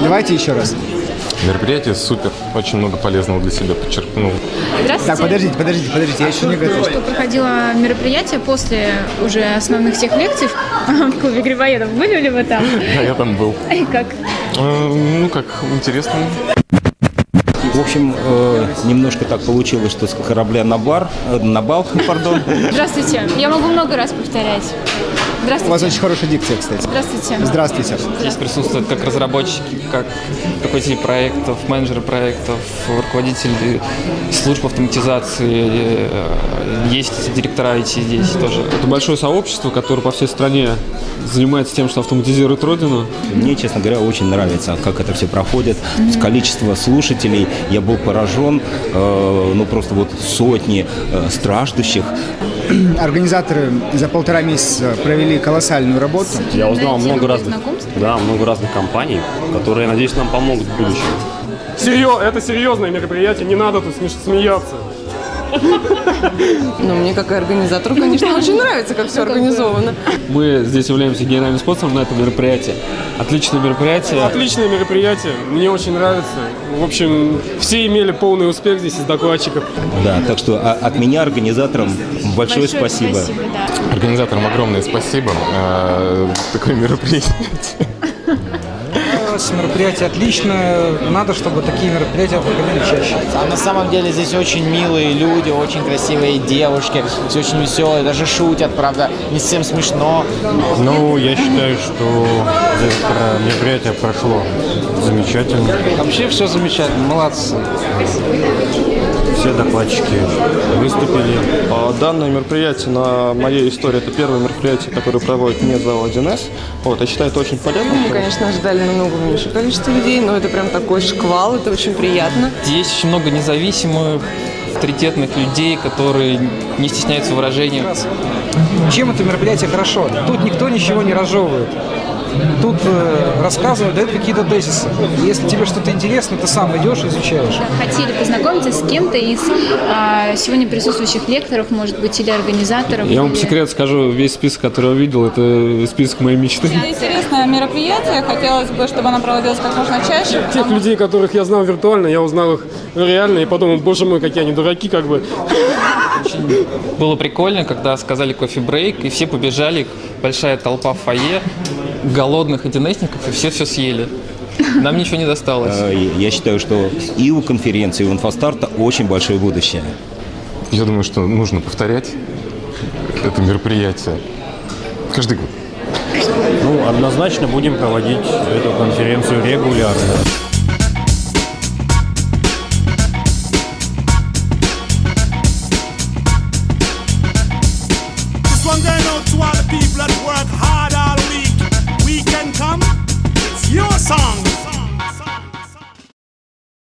Давайте еще раз. Мероприятие супер, очень много полезного для себя подчеркнул. Здравствуйте. Так, подождите, я еще не готов. Что проходило мероприятие после уже основных всех лекций в клубе грибоедов. Были ли вы там? Да, я там был. И как? Ну, как интересно. В общем, немножко так получилось, что с корабля на бал, пардон. Здравствуйте. Я могу много раз повторять. У вас Здравствуйте. очень хорошая дикция, кстати. Здравствуйте. Здравствуйте. Здесь присутствуют как разработчики, как руководители проектов, менеджеры проектов, руководители служб автоматизации, есть директора IT здесь тоже. Это большое сообщество, которое по всей стране занимается тем, что автоматизирует родину. Мне, честно говоря, очень нравится, как это все проходит. Количество слушателей, я был поражен, ну просто вот сотни страждущих. Организаторы за 1,5 месяца провели колоссальную работу. Я узнал много разных компаний, которые, надеюсь, нам помогут в будущем. Это серьезное мероприятие, не надо тут смеяться. Ну, мне как организатору, конечно, очень нравится, как все организовано. Мы здесь являемся генеральным спонсором на этом мероприятии. Отличное мероприятие. Отличное мероприятие, мне очень нравится. В общем, все имели полный успех здесь из докладчиков. Да, так что от меня, организаторам, большое спасибо. Да. Организаторам огромное спасибо. Такое мероприятие. Мероприятие отличное. Надо, чтобы такие мероприятия проходили чаще. А на самом деле здесь очень милые люди, очень красивые девушки, все очень веселые, даже шутят, правда, не совсем смешно. Ну, я считаю, что мероприятие прошло замечательно. Вообще все замечательно. Молодцы. Все докладчики выступили. Данное мероприятие на моей истории, это первое мероприятие, которое проводит не ЗАО 1С. Вот, я считаю, это очень полезно. Мы, конечно, ожидали намного меньше количество людей, но это прям такой шквал, это очень приятно. Здесь очень много независимых, авторитетных людей, которые не стесняются в выражениях. Чем это мероприятие хорошо? Тут никто ничего не разжевывает. Тут рассказывают, дают какие-то тезисы. Если тебе что-то интересно, ты сам идешь и изучаешь. Хотели познакомиться с кем-то из сегодня присутствующих лекторов, может быть, или организаторов. Я вам по секрету скажу, весь список, который я увидел, это список моей мечты. Интересное мероприятие, хотелось бы, чтобы оно проводилось как можно чаще. Тех людей, которых я знал виртуально, я узнал их реально, и подумал, боже мой, какие они дураки, как бы. Очень было прикольно, когда сказали кофе-брейк, и все побежали, большая толпа в фойе, голодных АТНСников, и все съели. Нам ничего не досталось. Я считаю, что и у конференции, и у инфостарта очень большое будущее. Я думаю, что нужно повторять это мероприятие каждый год. Ну, однозначно будем проводить эту конференцию регулярно. People that work hard all week. Weekend come, it's your song.